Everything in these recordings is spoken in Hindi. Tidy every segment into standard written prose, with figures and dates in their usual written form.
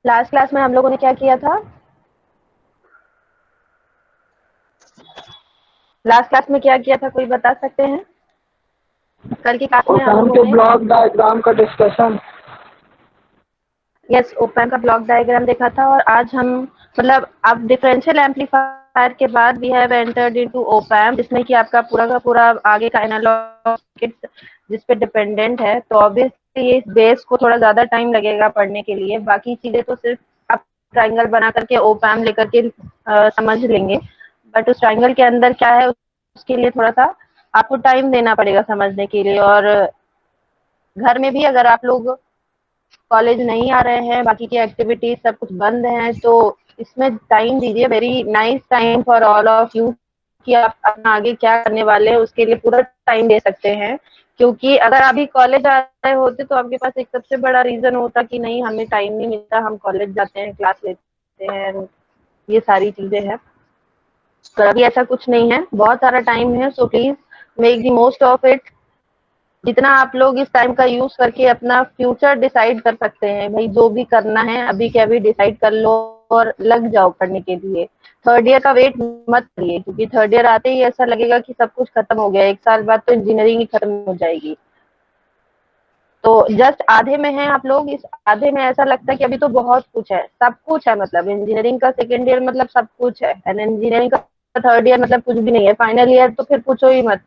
लास्ट क्लास में हम लोगों ने क्या किया था? लास्ट क्लास में क्या किया था, कोई बता सकते हैं? कल की क्लास में हम ओपैम लोगों के ने ब्लॉक डायग्राम का डिस्कशन। यस ओपन का ब्लॉक डायग्राम देखा था। और आज हम मतलब अब डिफरेंशियल एम्पलीफायर के बाद we have entered into op amp, जिसमें कि आपका पूरा का पूरा आगे का एनालॉग सर्किट जिस पे डिपेंडेंट है। तो ऑब्वियसली इस बेस को थोड़ा ज्यादा टाइम लगेगा पढ़ने के लिए। बाकी चीजें तो सिर्फ आप ट्राइंगल बना करके ओपैम लेकर के समझ लेंगे। बट उस ट्राइंगल के अंदर क्या है उसके लिए थोड़ा सा आपको टाइम देना पड़ेगा समझने के लिए। और घर में भी अगर आप लोग कॉलेज नहीं आ रहे हैं, बाकी की एक्टिविटीज सब कुछ बंद है, तो इसमें टाइम दीजिए। Very nice time for all of you कि आप अपना आगे क्या करने वाले हैं उसके लिए पूरा टाइम दे सकते हैं। क्योंकि अगर अभी कॉलेज आ रहे होते तो आपके पास एक सबसे बड़ा रीजन होता कि नहीं हमें टाइम नहीं मिलता, हम कॉलेज जाते हैं, क्लास लेते हैं, ये सारी चीजें हैं। पर अभी ऐसा कुछ नहीं है, बहुत सारा टाइम है। So please make the most of it. जितना आप लोग इस टाइम का यूज करके अपना फ्यूचर डिसाइड कर सकते हैं, भाई जो भी करना है अभी के अभी डिसाइड कर लो और लग जाओ पढ़ने के लिए। थर्ड ईयर का वेट मत करिए, क्योंकि थर्ड ईयर आते ही ऐसा लगेगा कि सब कुछ खत्म हो गया, एक साल बाद तो इंजीनियरिंग ही खत्म हो जाएगी। तो जस्ट आधे में है आप लोग। इस आधे में ऐसा लगता है कि अभी तो बहुत कुछ है, सब कुछ है। मतलब इंजीनियरिंग का सेकेंड ईयर मतलब सब कुछ है, एंड इंजीनियरिंग का थर्ड ईयर मतलब कुछ भी नहीं है। फाइनल ईयर तो फिर पूछो ही मत।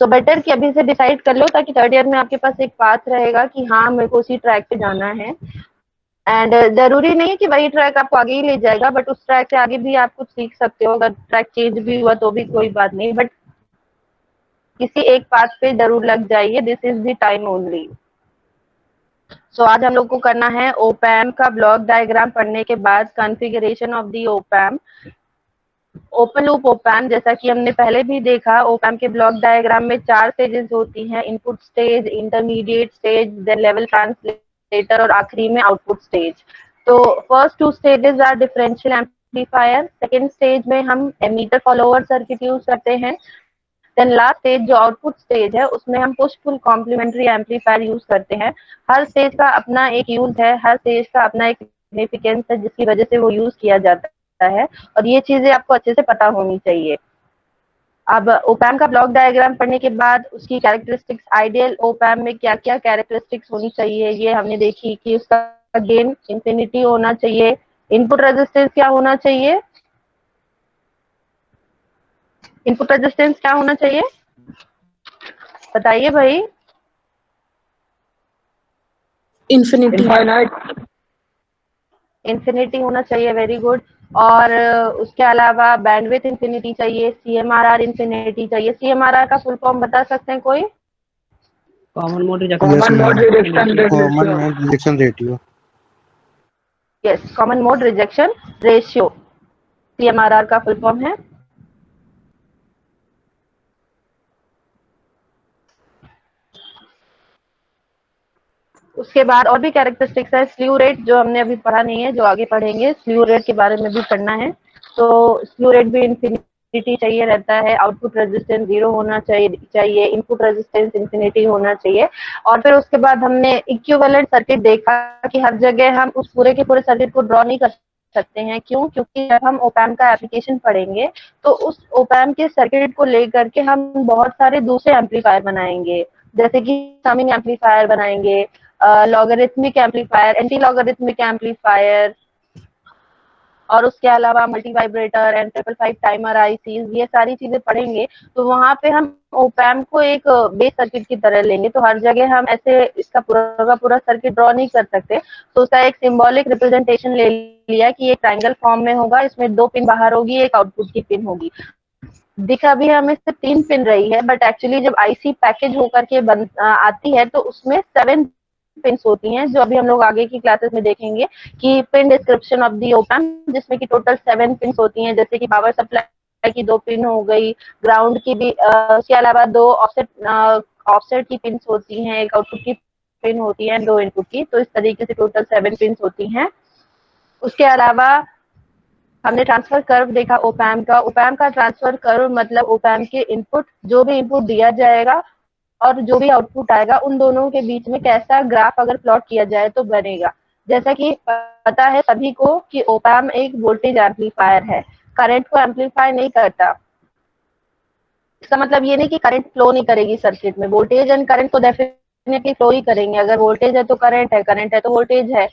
सो बेटर कि अभी से डिसाइड कर लो, ताकि थर्ड ईयर में आपके पास एक पाथ रहेगा कि हाँ मेरे को उसी ट्रैक पे जाना है। एंड जरूरी नहीं है कि वही ट्रैक आपको आगे ही ले जाएगा, बट उस ट्रैक से आगे भी आप कुछ सीख सकते हो। अगर ट्रैक चेंज भी हुआ तो भी कोई बात नहीं, बट किसी एक पाथ पे जरूर लग जाइए। This is the time only. So आज हम लोग को करना है ओपैम का ब्लॉक डायग्राम पढ़ने के बाद configuration of the ओपैम। Open loop ओपैम, जैसा कि हमने पहले भी देखा, ओपैम के ब्लॉक डायग्राम में 4 स्टेजेस होती हैं: input stage, intermediate stage, then level translator और आखिरी में आउटपुट स्टेज। तो first 2 stages are differential amplifier. Second stage में हम एमीटर फॉलोअर सर्किट यूज करते हैं। देन लास्ट स्टेज जो आउटपुट स्टेज है उसमें हम push pull complementary amplifier use करते हैं। हर स्टेज का अपना एक यूज है, हर स्टेज का अपना एक सिग्निफिकेंस है जिसकी वजह से वो यूज किया जाता है। और ये चीजें आपको अच्छे से पता होनी चाहिए। अब ओपैम का ब्लॉक डायग्राम पढ़ने के बाद उसकी कैरेक्टरिस्टिक्स, आइडियल ओपैम में क्या क्या कैरेक्टरिस्टिक्स होनी चाहिए ये हमने देखी कि उसका गेन इंफिनिटी होना चाहिए। इनपुट रेजिस्टेंस क्या होना चाहिए? इनपुट रेजिस्टेंस क्या होना चाहिए बताइए भाई। इन्फिनिटी। इनफाइनाइट। इंफिनिटी होना चाहिए, वेरी गुड। और उसके अलावा बैंडविथ इंफिनिटी चाहिए, सीएमआरआर इंफिनिटी चाहिए। सीएमआरआर का फुल फॉर्म बता सकते हैं कोई? Common mode rejection common mode reduction common ratio. Mode rejection ratio. Yes, common mode rejection ratio CMRR का फुल फॉर्म है। उसके बाद और भी कैरेक्टरिस्टिक्स है। स्लीव रेट जो हमने अभी पढ़ा नहीं है, जो आगे पढ़ेंगे, स्लीव रेट के बारे में भी पढ़ना है। तो स्लीव रेट भी इंफिनिटी चाहिए रहता है। आउटपुट रेजिस्टेंस 0 होना चाहिए। इनपुट रेजिस्टेंस इंफिनिटी होना चाहिए। और फिर उसके बाद हमने इक्विवेलेंट सर्किट देखा कि हर जगह हम उस पूरे के पूरे सर्किट को ड्रॉ नहीं कर सकते हैं। क्यों? क्योंकि जब हम ओपैम का एप्लीकेशन पढ़ेंगे तो उस ओपैम के सर्किट को लेकर के हम बहुत सारे दूसरे एम्पलीफायर बनाएंगे, जैसे कि समिंग एम्पलीफायर बनाएंगे, logarithmic amplifier, anti logarithmic amplifier, और उसके अलावा multi vibrator and 555 timer ICs, ये सारी चीजें पढ़ेंगे। तो वहां पे हम ओपैम को एक बेस सर्किट की तरह लेंगे। तो हर जगह हम ऐसे इसका पूरा का पूरा सर्किट ड्रॉ नहीं कर सकते, तो उसका एक सिंबॉलिक रिप्रेजेंटेशन ले लिया कि एक ट्राइंगल फॉर्म में होगा, इसमें 2 पिन बाहर होगी, एक आउटपुट की पिन होगी। दिख अभी हमें सिर्फ 3 पिन रही है, बट एक्चुअली जब आईसी पैकेज होकर के आती है तो उसमें 7 पिन्स होती हैं, जो अभी हम लोग आगे की क्लासेस में देखेंगे कि pin description of the op-amp, जिसमें कि टोटल 7 पिन्स होती हैं। जैसे कि पावर सप्लाई की 2 पिन हो गई, ग्राउंड की भी, उसके अलावा 2 ऑफसेट की पिन्स होती हैं, एक आउटपुट की पिन होती है, 2 इनपुट की। तो इस तरीके से टोटल 7 पिन्स होती हैं। उसके अलावा हमने ट्रांसफर कर्व देखा ओपैम का। ओपैम का ट्रांसफर कर्व मतलब ओपैम के इनपुट, जो भी इनपुट दिया जाएगा और जो भी आउटपुट आएगा, उन दोनों के बीच में कैसा ग्राफ अगर प्लॉट किया जाए तो बनेगा। जैसा कि पता है सभी को कि ऑप एम्प एक वोल्टेज एम्पलीफायर है, करंट को एम्पलीफाई नहीं करता। इसका मतलब ये नहीं कि करंट फ्लो नहीं करेगी सर्किट में, वोल्टेज एंड करंट तो डेफिनेटली फ्लो ही करेंगे। अगर वोल्टेज है तो करंट है, करंट है तो वोल्टेज है।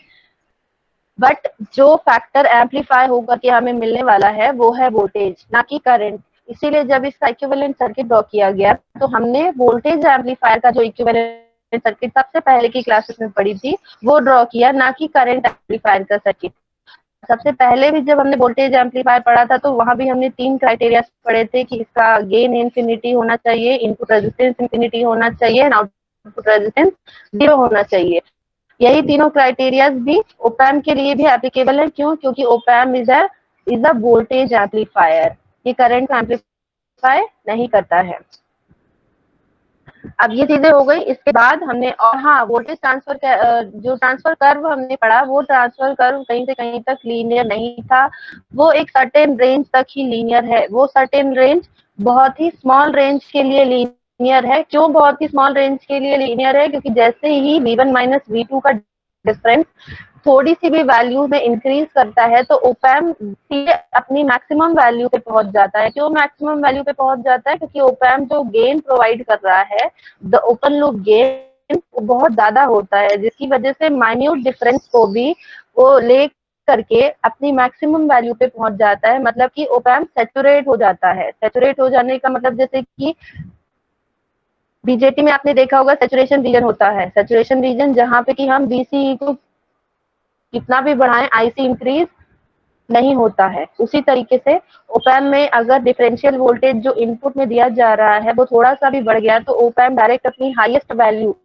बट जो फैक्टर एम्पलीफाई होकर के हमें मिलने वाला है वो है वोल्टेज, ना कि करंट। इसीलिए जब इसका इक्विवेलेंट सर्किट ड्रॉ किया गया तो हमने वोल्टेज एम्पलीफायर का जो इक्विवेलेंट सर्किट सबसे पहले की क्लासेस में पढ़ी थी वो ड्रॉ किया, ना कि करंट एम्पलीफायर का सर्किट। सबसे पहले भी जब हमने वोल्टेज एम्पलीफायर पढ़ा था तो वहां भी हमने 3 क्राइटेरिया पढ़े थे कि इसका गेन इंफिनिटी होना चाहिए, इनपुट रेजिस्टेंस इंफिनिटी होना चाहिए एंड आउटपुट रेजिस्टेंस 0 होना चाहिए। यही तीनों क्राइटेरिया भी ऑप एम्प के लिए भी एप्लीकेबल है। क्यों? क्योंकि op amp is a voltage amplifier, ये करंट को एम्पलीफाई नहीं करता है। अब ये चीजें हो गई। इसके बाद हमने, और हाँ, वोल्टेज ट्रांसफर जो ट्रांसफर कर्व हमने पढ़ा वो ट्रांसफर कर्व कहीं से कहीं तक लीनियर नहीं था, वो एक सर्टेन रेंज तक ही लीनियर है। वो सर्टेन रेंज बहुत ही स्मॉल रेंज के लिए लीनियर है। क्यों बहुत ही स्मॉल रेंज के लिए लीनियर है? क्योंकि जैसे ही V1 माइनस V2 का डिफरेंस थोड़ी सी भी वैल्यू में इंक्रीज करता है तो ऑप एम्प सीधे अपनी मैक्सिमम वैल्यू पे पहुंच जाता है। क्यों मैक्सिमम वैल्यू पे पहुंच जाता है? क्योंकि ऑप एम्प जो गेन प्रोवाइड कर रहा है, द ओपन लूप गेन, बहुत ज्यादा होता है, जिसकी वजह से माइन्यूट डिफरेंस को भी वो ले करके अपनी मैक्सिमम वैल्यू पे पहुंच जाता है। मतलब कि ऑप एम्प सैचुरेट हो जाता है। सैचुरेट हो जाने का मतलब जैसे कि बीजेटी में आपने देखा होगा सैचुरेशन रीजन होता है, सैचुरेशन रीजन जहां पे कि हम बीसी को कितना भी बढ़ाएं आईसी इंक्रीज नहीं होता है। उसी तरीके से ऑप एम्प में अगर डिफरेंशियल वोल्टेज जो इनपुट में दिया जा रहा है वो थोड़ा सा भी बढ़ गया तो ऑप एम्प डायरेक्ट अपनी highest value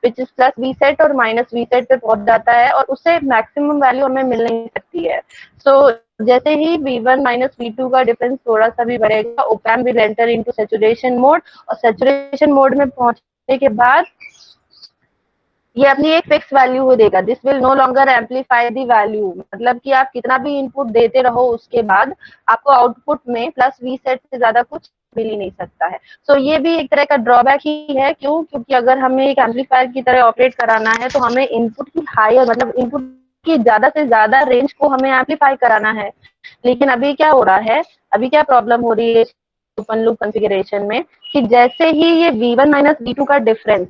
which is plus V sat और माइनस वी सेट पे पहुंच जाता है और उससे मैक्सिमम वैल्यू हमें मिल नहीं सकती है। सो जैसे ही V1 माइनस V2 का डिफरेंस थोड़ा सा भी बढ़ेगा, op amp will enter into saturation mode, और सैचुरेशन मोड में पहुंचने के बाद ये अपनी एक फिक्स वैल्यू देगा। This will no longer amplify the value, मतलब कि आप कितना भी इनपुट देते रहो उसके बाद आपको आउटपुट में प्लस वी सेट से ज्यादा कुछ मिल ही नहीं सकता है। सो ये भी एक तरह का ड्रॉबैक ही है। क्यों? क्योंकि अगर हमें एक एम्पलीफायर की तरह ऑपरेट कराना है तो हमें इनपुट की हायर, मतलब इनपुट की ज्यादा से ज्यादा रेंज को हमें एम्पलीफाई कराना है। लेकिन अभी क्या हो रहा है, अभी क्या प्रॉब्लम हो रही है ओपन लूप कॉन्फ़िगरेशन में, कि जैसे ही ये V1 माइनस V2 का डिफरेंस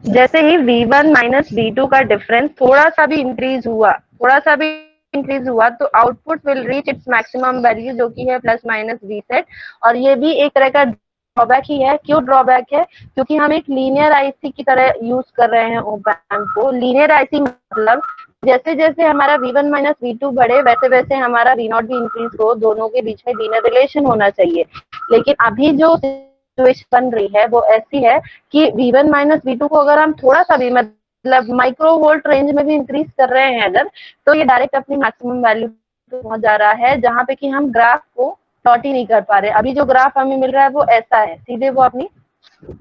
जैसे ही V1 माइनस V2 का डिफरेंस थोड़ा सा भी इंक्रीज हुआ, थोड़ा सा भी इंक्रीज हुआ तो output will reach its maximum value जो कि है प्लस माइनस वी सेट। और ये भी एक तरह का ड्रॉबैक ही है। क्यों ड्रॉबैक है? क्योंकि हम एक लीनियर आईसी की तरह यूज कर रहे हैं ऑप एम्प को। लीनियर आईसी मतलब जैसे जैसे हमारा V1 माइनस V2 बढ़े वैसे वैसे हमारा V0 भी इंक्रीज हो, दोनों के बीच में लीनियर रिलेशन होना चाहिए। लेकिन अभी जो सिचुएशन बन रही है वो ऐसी है कि V1 माइनस V2 को अगर हम थोड़ा सा भी, मतलब माइक्रो वोल्ट रेंज में भी इंक्रीज कर रहे हैं अगर, तो ये डायरेक्ट अपनी मैक्सिमम वैल्यू पे पहुंच जा रहा है, जहां पे कि हम ग्राफ को प्लॉट ही नहीं कर पा रहे। अभी जो ग्राफ हमें मिल रहा है वो ऐसा है, सीधे वो अपनी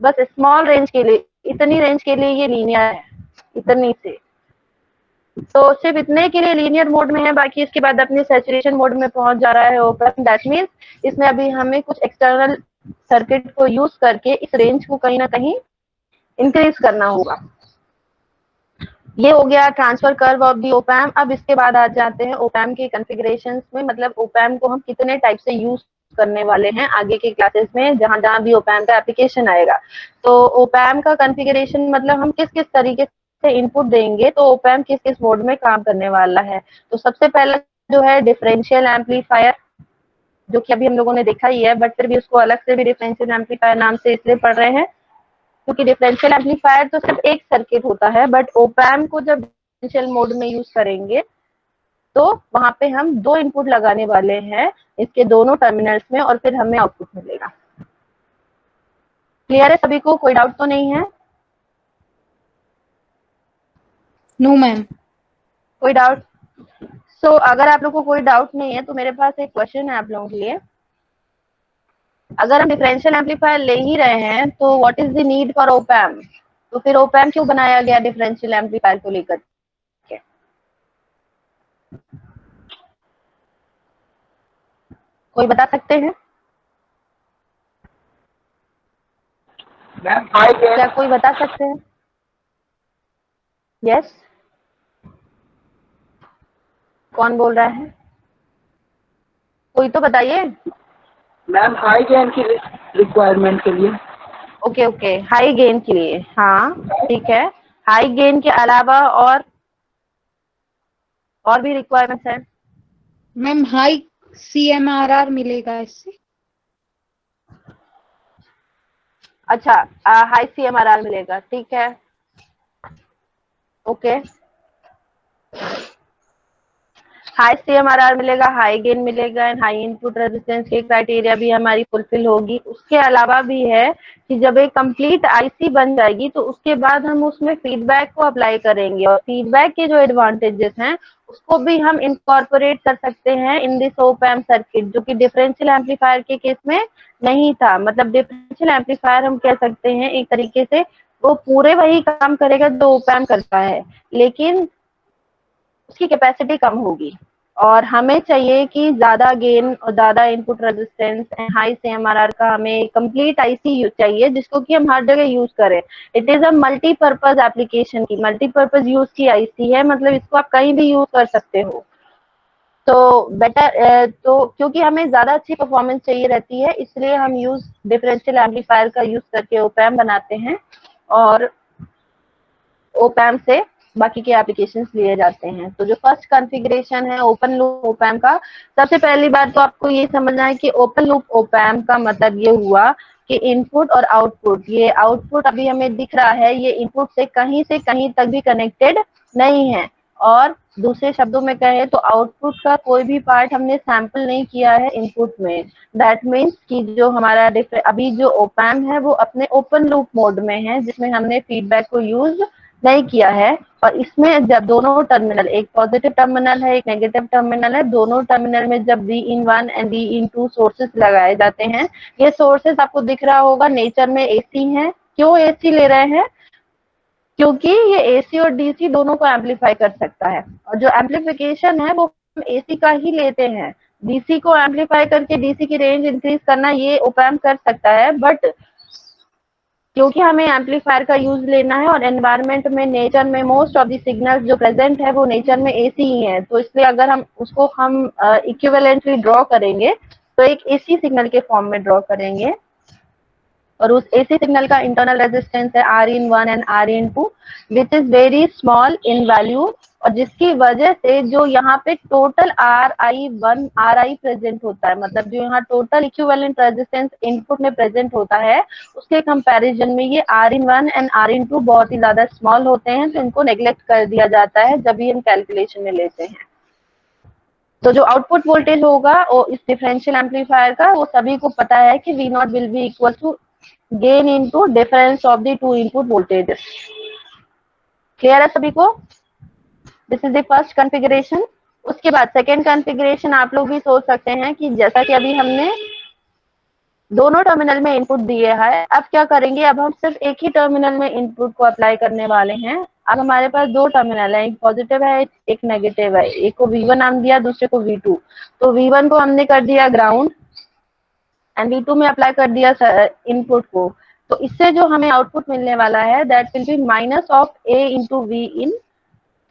बस स्मॉल रेंज के लिए, इतनी रेंज के लिए ये लीनियर है, इतनी से। तो सिर्फ इतने के लिए लीनियर मोड में है, बाकी इसके बाद अपने सैचुरेशन मोड में पहुंच जा रहा है ओपन। दैट मीन्स इसमें अभी हमें कुछ एक्सटर्नल सर्किट को यूज करके इस रेंज को कहीं ना कहीं इंक्रीज करना होगा। ये हो गया transfer curve of the op amp. अब इसके बाद आ जाते हैं ऑप एम्प के कॉन्फ़िगरेशंस में, मतलब ऑप एम्प को हम कितने टाइप से यूज करने वाले हैं आगे के क्लासेस में, जहां जहां भी ऑप एम्प का एप्लीकेशन आएगा। तो ऑप एम्प का कॉन्फ़िगरेशन मतलब हम किस किस तरीके से इनपुट देंगे तो ऑप एम्प किस किस मोड में काम करने वाला है। तो सबसे पहला जो है डिफरेंशियल एम्पलीफायर, जो कि अभी हम लोगों ने देखा ही है, बट फिर भी उसको अलग से भी डिफरेंशियल एम्पलीफायर नाम से इसलिए पढ़ रहे हैं क्योंकि डिफरेंशियल एम्पलीफायर तो सिर्फ एक सर्किट होता है, बट ऑप एम्प को जब डिफरेंशियल मोड में यूज करेंगे तो वहां पे हम 2 इनपुट लगाने वाले हैं इसके दोनों टर्मिनल्स में और फिर हमें आउटपुट मिलेगा। क्लियर है सभी को? कोई डाउट तो नहीं है? No ma'am. कोई डाउट? सो अगर आप लोग को कोई डाउट नहीं है तो मेरे पास एक क्वेश्चन है आप लोगों के लिए। अगर हम डिफरेंशियल एम्पलीफायर ले ही रहे हैं तो what is the need for op amp? तो फिर ऑप एम्प क्यों बनाया गया डिफरेंशियल एम्पलीफायर को लेकर के? कोई बता सकते हैं? मैम हाई क्या गेन। कोई बता सकते हैं? यस, कौन बोल रहा है? कोई तो बताइए। मैम हाई गेन की रिक्वायरमेंट के लिए। ओके ओके, हाई गेन के लिए, हाँ ठीक है। हाई गेन के अलावा और भी रिक्वायरमेंट्स हैं? मैम हाई CMRR मिलेगा इससे। अच्छा, हाई CMRR मिलेगा, ठीक है, ओके। हाई CMRR मिलेगा, हाई गेन मिलेगा एंड हाई इनपुट रेजिस्टेंस की क्राइटेरिया भी हमारी फुलफिल होगी। उसके अलावा भी है कि जब एक कंप्लीट आईसी बन जाएगी तो उसके बाद हम उसमें फीडबैक को अप्लाई करेंगे और फीडबैक के जो एडवांटेजेस हैं उसको भी हम इनकॉर्पोरेट कर सकते हैं in this op amp circuit, जो कि डिफरेंशियल एम्पलीफायर के केस में नहीं था। मतलब डिफरेंशियल एम्पलीफायर हम कह सकते हैं एक तरीके से वो पूरे वही काम करेगा जो ओप एम्प करता है, लेकिन उसकी कैपेसिटी कम होगी और हमें चाहिए कि ज्यादा गेन और ज्यादा input resistance and high CMRR का हमें कंप्लीट आईसी चाहिए जिसको कि हम हर जगह यूज करें। It is a multipurpose application की, मल्टीपर्पज यूज की आईसी है, मतलब इसको आप कहीं भी यूज कर सकते हो। तो बेटर तो क्योंकि हमें ज्यादा अच्छी परफॉर्मेंस चाहिए रहती है इसलिए हम यूज डिफरेंशियल एम्पलीफायर का यूज करके ओप एम्प बनाते हैं और ओप एम्प से बाकी के एप्लीकेशंस लिए जाते हैं। तो जो फर्स्ट कॉन्फ़िगरेशन है ओपन लूप ओप एम्प का, सबसे पहली बात तो आपको ये समझना है कि ओपन लूप ओप एम्प का मतलब ये हुआ कि इनपुट और आउटपुट, ये आउटपुट अभी हमें दिख रहा है ये इनपुट से कहीं तक भी कनेक्टेड नहीं है, और दूसरे शब्दों में कहें तो आउटपुट का कोई भी पार्ट हमने सैंपल नहीं किया है इनपुट में। दैट मीन्स कि जो हमारा अभी जो ओप एम्प है वो अपने ओपन लूप मोड में है जिसमें हमने फीडबैक को यूज नहीं किया है। और इसमें जब दोनों टर्मिनल, एक पॉजिटिव टर्मिनल है एक नेगेटिव टर्मिनल है, दोनों टर्मिनल में जब Vin1 एंड Vin2 सोर्सेस लगाए जाते हैं, ये सोर्सेस आपको दिख रहा होगा नेचर में एसी हैं। क्यों एसी ले रहे हैं? क्योंकि ये एसी और डीसी दोनों को एम्पलीफाई कर सकता है और जो एम्पलीफिकेशन है वो हम एसी का ही लेते हैं। डीसी को एम्पलीफाई करके डीसी की रेंज इंक्रीज करना ये ओप एम्प कर सकता है, बट क्योंकि हमें एम्पलीफायर का यूज लेना है और एनवायरनमेंट में नेचर में मोस्ट ऑफ द सिग्नल्स जो प्रेजेंट है वो नेचर में एसी ही है, तो इसलिए अगर हम उसको हम इक्विवेलेंटली ड्रॉ करेंगे तो एक एसी सिग्नल के फॉर्म में ड्रॉ करेंगे और उस एसी सिग्नल का इंटरनल रेजिस्टेंस है Rin1 and Rin2 which is very small in value, और जिसकी वजह से जो यहाँ पे टोटल Ri प्रेजेंट होता है, मतलब जो यहाँ टोटल इक्विवेलेंट रेजिस्टेंस इनपुट में प्रेजेंट होता है उसके कंपैरिजन में ये Rin1 एंड Rin2 बहुत ही ज्यादा स्मॉल होते हैं, तो इनको नेग्लेक्ट कर दिया जाता है जब भी हम कैलकुलेशन में लेते हैं। तो जो आउटपुट वोल्टेज होगा वो इस डिफरेंशियल एम्पलीफायर का वो सभी को पता है कि V0 will be equal to gain into difference of the two input voltages. Clear है सभी को? This is the first configuration. उसके बाद सेकेंड कॉन्फ़िगरेशन आप लोग भी सोच सकते हैं कि जैसा कि अभी हमने दोनों टर्मिनल में इनपुट दिए है, अब क्या करेंगे, अब हम सिर्फ एक ही टर्मिनल में इनपुट को अप्लाई करने वाले हैं। अब हमारे पास दो टर्मिनल है, एक पॉजिटिव है एक नेगेटिव है, एक को V1 नाम दिया दूसरे को V2। तो V1 को हमने कर दिया ग्राउंड एंड V2 में अप्लाई कर दिया इनपुट को। तो इससे जो हमें आउटपुट मिलने वाला है that will be minus of A into V in.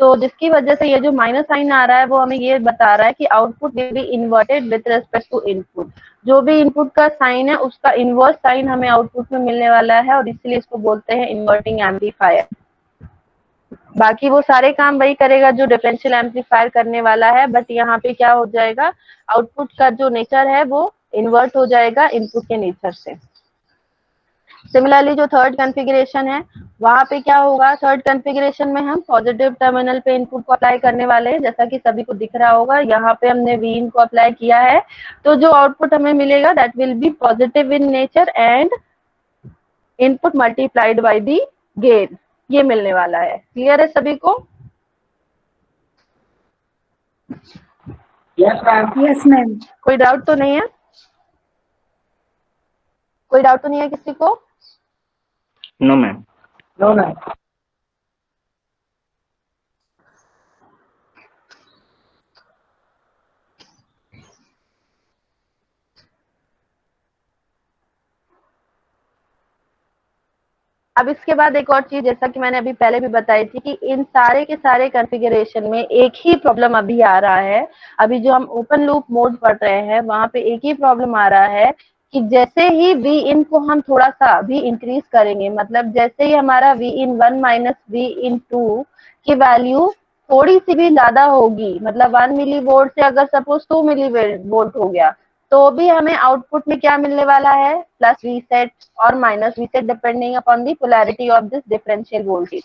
तो जिसकी वजह से ये जो माइनस साइन आ रहा है वो हमें ये बता रहा है कि output will be inverted with respect to input. जो भी इनपुट का साइन है उसका इनवर्स साइन हमें आउटपुट में मिलने वाला है और इसलिए इसको बोलते हैं इन्वर्टिंग एम्पलीफायर। बाकी वो सारे काम वही करेगा जो डिफरेंशियल एम्पलीफायर करने वाला है, बट यहाँ पे क्या हो जाएगा, आउटपुट का जो नेचर है वो इन्वर्ट हो जाएगा इनपुट के नेचर से। सिमिलरली जो थर्ड कॉन्फ़िगरेशन है वहां पे क्या होगा, थर्ड कॉन्फ़िगरेशन में हम पॉजिटिव टर्मिनल पे इनपुट को अप्लाई करने वाले हैं, जैसा कि सभी को दिख रहा होगा यहाँ पे हमने Vin को अप्लाई किया है। तो जो आउटपुट हमें मिलेगा that will B positive in nature and input multiplied by the gain, ये मिलने वाला है। क्लियर है सभी को? Yes ma'am. Yes ma'am. कोई डाउट तो नहीं है? कोई डाउट तो नहीं है किसी को? No ma'am. No ma'am. अब इसके बाद एक और चीज, जैसा कि मैंने अभी पहले भी बताई थी कि इन सारे के सारे कॉन्फ़िगरेशन में एक ही प्रॉब्लम अभी आ रहा है। अभी जो हम ओपन लूप मोड पढ़ रहे हैं वहां पे एक ही प्रॉब्लम आ रहा है कि जैसे ही वी इन को हम थोड़ा सा भी इंक्रीज करेंगे, मतलब जैसे ही हमारा वी इन 1 माइनस वी इन 2 की वैल्यू थोड़ी सी भी ज्यादा होगी, मतलब 1 मिली वोल्ट से अगर सपोज 2 मिली वोल्ट हो गया, तो भी हमें आउटपुट में क्या मिलने वाला है, प्लस वी सेट और minus V sat depending upon the polarity of this differential voltage.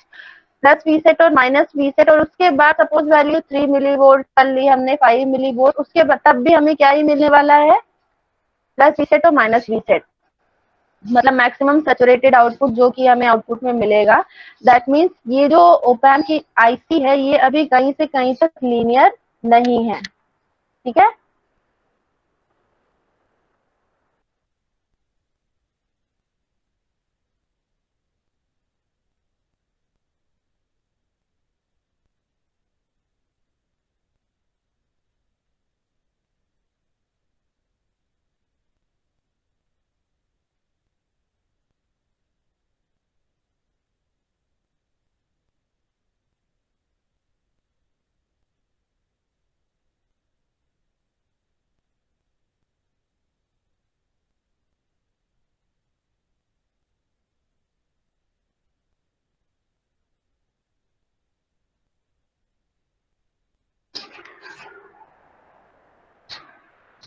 Plus V sat और माइनस वी सेट, और उसके बाद सपोज वैल्यू 3 मिली वोल्ट कर ली हमने, 5 मिली वोल्ट, उसके बाद तब भी हमें क्या ही मिलने वाला है, प्लस वी सेट और माइनस वी सेट, मतलब मैक्सिमम सैचुरेटेड आउटपुट जो कि हमें आउटपुट में मिलेगा। दैट मीन्स ये जो ओपैम्प की आईसी है ये अभी कहीं से कहीं तक लीनियर नहीं है। ठीक है,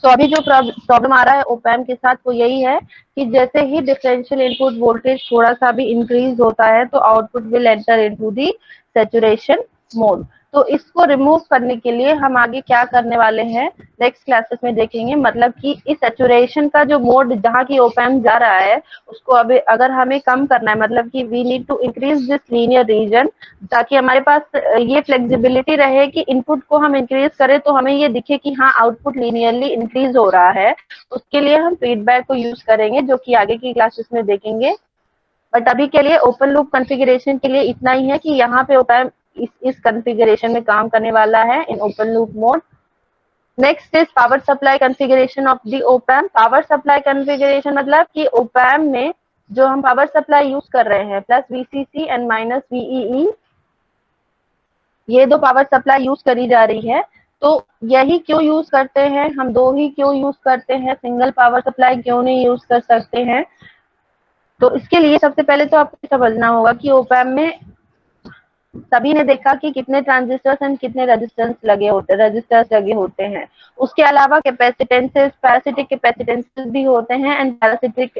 तो अभी जो प्रॉब्लम आ रहा है ओपैम्प के साथ वो यही है कि जैसे ही डिफरेंशियल इनपुट वोल्टेज थोड़ा सा भी इंक्रीज होता है तो output will enter into the saturation mode. तो इसको रिमूव करने के लिए हम आगे क्या करने वाले हैं नेक्स्ट क्लासेस में देखेंगे, मतलब कि इस सैचुरेशन का जो मोड जहाँ की ओपैम्प जा रहा है उसको अभी अगर हमें कम करना है, मतलब कि we need to increase this linear region, ताकि हमारे पास ये फ्लेक्सिबिलिटी रहे कि इनपुट को हम इंक्रीज करें तो हमें ये दिखे कि हाँ आउटपुट लीनियरली इंक्रीज हो रहा है। उसके लिए हम फीडबैक को यूज करेंगे जो कि आगे की क्लासेस में देखेंगे। बट अभी के लिए ओपन लूप कॉन्फ़िगरेशन के लिए इतना ही है कि यहाँ पे ओपैम्प इस कॉन्फ़िगरेशन में काम करने वाला है in open loop mode. Next is power supply configuration of the op-amp. Power supply configuration मतलब कि ओपैम्प में जो हम पावर सप्लाई यूज कर रहे हैं प्लस वीसीसी एंड माइनस वीईई, ये दो पावर सप्लाई यूज करी जा रही है। तो यही क्यों यूज करते हैं हम, दो ही क्यों यूज करते हैं, सिंगल पावर सप्लाई क्यों नहीं यूज कर सकते हैं? तो इसके लिए सबसे पहले तो आपको समझना होगा कि ओपैम्प में सभी ने देखा कि कितने ट्रांजिस्टर्स एंड कितने रजिस्टर्स लगे होते हैं। उसके अलावा कैपेसिटेंसेस, पैरासिटिक कैपेसिटेंसेस भी होते हैं एंड पैरासिटिक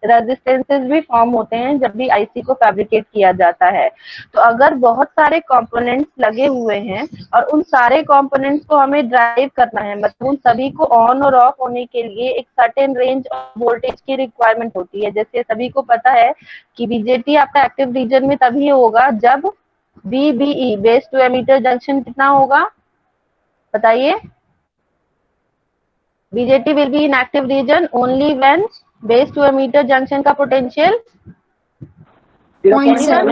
रेजिस्टेंसेस भी फॉर्म होते हैं जब भी आईसी को फैब्रिकेट किया जाता है। तो अगर बहुत सारे कंपोनेंट्स लगे हुए हैं और उन सारे कंपोनेंट्स को हमें ड्राइव करना है, मतलब उन सभी को ऑन और ऑफ होने के लिए एक सर्टेन रेंज ऑफ वोल्टेज की रिक्वायरमेंट होती है। जैसे सभी को पता है कि बीजेटी आपका एक्टिव रीजन में तभी होगा जब VBE base to emitter junction कितना होगा बताइए। BJT will be in active region only when base to emitter junction का पोटेंशियल 0.7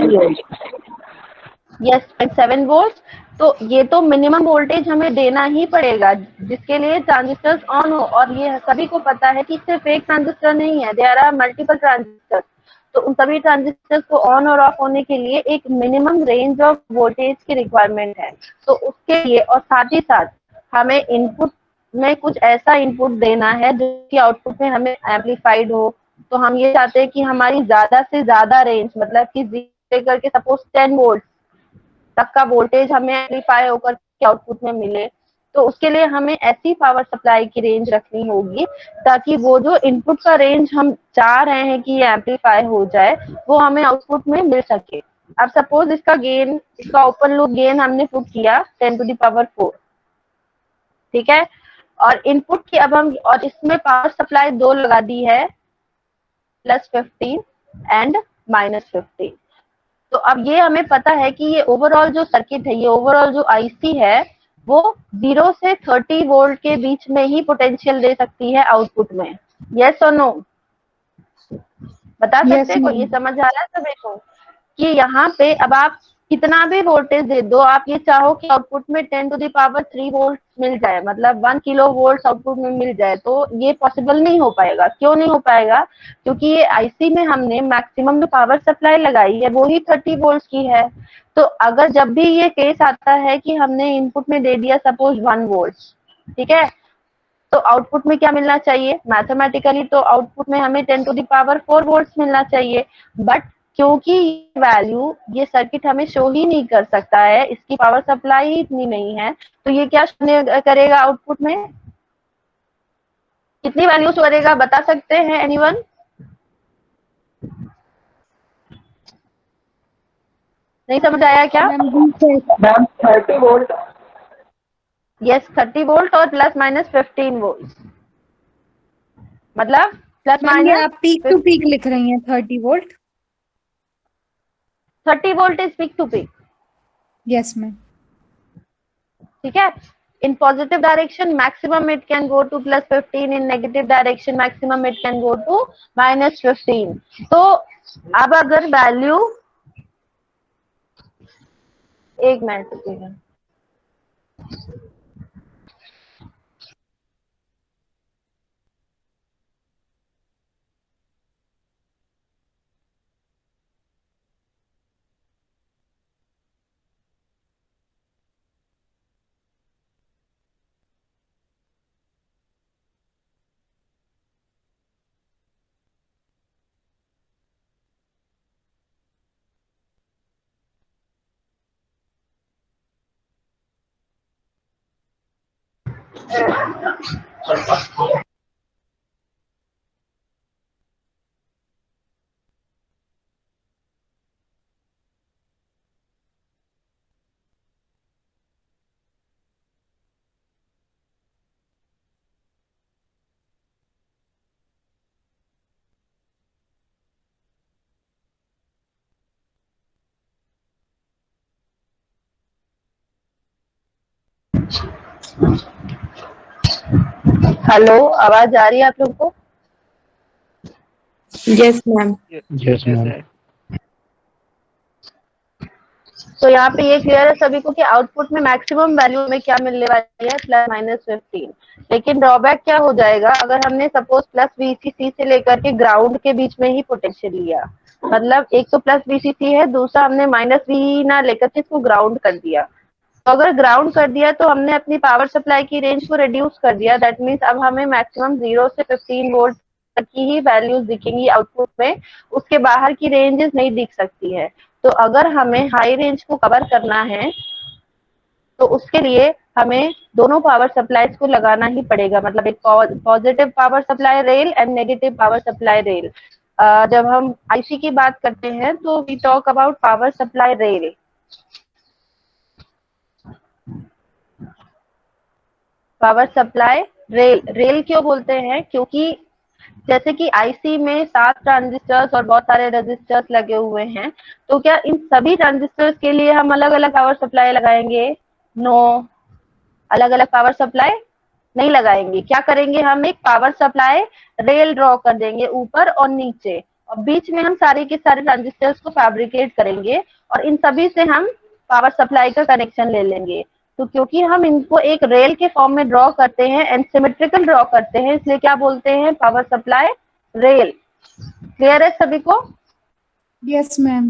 यस 0.7 वोल्ट। तो ये तो मिनिमम वोल्टेज हमें देना ही पड़ेगा जिसके लिए ट्रांजिस्टर्स ऑन हो, और ये सभी को पता है कि सिर्फ एक ट्रांजिस्टर नहीं है, देयर आर मल्टीपल ट्रांजिस्टर। तो उन सभी ट्रांजिस्टर्स को ऑन और ऑफ होने के लिए एक मिनिमम रेंज ऑफ वोल्टेज की रिक्वायरमेंट है। तो उसके लिए और साथ ही साथ हमें इनपुट में कुछ ऐसा इनपुट देना है जो कि आउटपुट में हमें एम्पलीफाइड हो। तो हम ये चाहते हैं कि हमारी ज्यादा से ज्यादा रेंज, मतलब कि जीरो करके सपोज 10 वोल्ट तक का वोल्टेज हमें एम्पलीफाई होकर के आउटपुट में मिले। तो उसके लिए हमें ऐसी पावर सप्लाई की रेंज रखनी होगी ताकि वो जो इनपुट का रेंज हम चाह रहे हैं कि ये एम्पलीफाई हो जाए वो हमें आउटपुट में मिल सके। अब सपोज इसका गेन, इसका ओपन लूप गेन हमने पुट किया 10⁴, ठीक है, और इनपुट की अब हम, और इसमें पावर सप्लाई दो लगा दी है +15 एंड -15। तो अब ये हमें पता है कि ये ओवरऑल जो सर्किट है, ये ओवरऑल जो आईसी है वो 0 से 30 वोल्ट के बीच में ही पोटेंशियल दे सकती है आउटपुट में। यस और नो बता सकते हैं? कोई ये समझ आ रहा है सभी को कि यहाँ पे अब आप कितना भी वोल्टेज दे दो, आप ये चाहो कि आउटपुट में 10⁻³ वोल्ट मिल जाए, मतलब 1 किलो वोल्ट आउटपुट में मिल जाए, तो ये पॉसिबल नहीं हो पाएगा। क्यों नहीं हो पाएगा? क्योंकि ये आईसी में हमने मैक्सिमम जो पावर सप्लाई लगाई है वो ही 30 वोल्ट की है। तो अगर जब भी ये केस आता है कि हमने इनपुट में दे दिया सपोज 1 वोल्ट, ठीक है, तो आउटपुट में क्या मिलना चाहिए? मैथमेटिकली तो आउटपुट में हमें 10⁻⁴ वोल्ट मिलना चाहिए, बट क्योंकि वैल्यू ये सर्किट हमें शो ही नहीं कर सकता है, इसकी पावर सप्लाई ही इतनी नहीं है, तो ये क्या करेगा आउटपुट में? कितनी वैल्यू शो करेगा, बता सकते हैं एनीवन? नहीं समझ आया क्या? Ma'am 30 volt. यस, 30 वोल्ट और ±15 वोल्ट, मतलब प्लस मैम ये माइनस आप पीक टू पीक लिख रही हैं 30 volt? 30 volt is peak to peak. Yes ma'am. ठीक है। In positive direction maximum it can go to +15, in negative direction maximum it can go to -15। तो अब अगर वैल्यू, एक मिनट रुकिएगा, हेलो, आवाज आ रही है आप लोग को? Yes ma'am. Yes, ma'am. तो यहाँ पे ये क्लियर है सभी को कि आउटपुट में मैक्सिमम वैल्यू में क्या मिलने वाली है, +-15। लेकिन ड्रॉबैक क्या हो जाएगा अगर हमने सपोज प्लस वीसीसी से लेकर के ग्राउंड के बीच में ही पोटेंशियल लिया, मतलब एक तो प्लस वीसीसी है, दूसरा हमने माइनस वी ना लेकर के इसको ग्राउंड कर दिया। तो अगर ग्राउंड कर दिया तो हमने अपनी पावर सप्लाई की रेंज को रिड्यूस कर दिया। दैट मीन्स अब हमें मैक्सिमम 0 से 15 वोल्ट तक की ही वैल्यूज दिखेंगी आउटपुट में, उसके बाहर की रेंजेस नहीं दिख सकती है। तो अगर हमें हाई रेंज को कवर करना है तो उसके लिए हमें दोनों पावर सप्लाईज को लगाना ही पड़ेगा, मतलब एक positive power supply rail and negative power supply rail. जब हम आईसी की बात करते हैं तो we talk about power supply rail. Power supply rail, rail क्यों बोलते हैं? क्योंकि जैसे कि आईसी में 7 ट्रांजिस्टर्स और बहुत सारे रजिस्टर्स लगे हुए हैं, तो क्या इन सभी ट्रांजिस्टर्स के लिए हम अलग अलग पावर सप्लाई लगाएंगे? नो, अलग अलग पावर सप्लाई नहीं लगाएंगे। क्या करेंगे? हम एक पावर सप्लाई रेल ड्रॉ कर देंगे ऊपर और नीचे, और बीच में हम सारे के सारे ट्रांजिस्टर्स को फैब्रिकेट करेंगे और इन सभी से हम पावर सप्लाई का कनेक्शन ले लेंगे। तो क्योंकि हम इनको एक रेल के फॉर्म में ड्रॉ करते हैं एंड सिमेट्रिकल ड्रॉ करते हैं, इसलिए क्या बोलते हैं? Power supply rail. क्लियर है सभी को? Yes ma'am.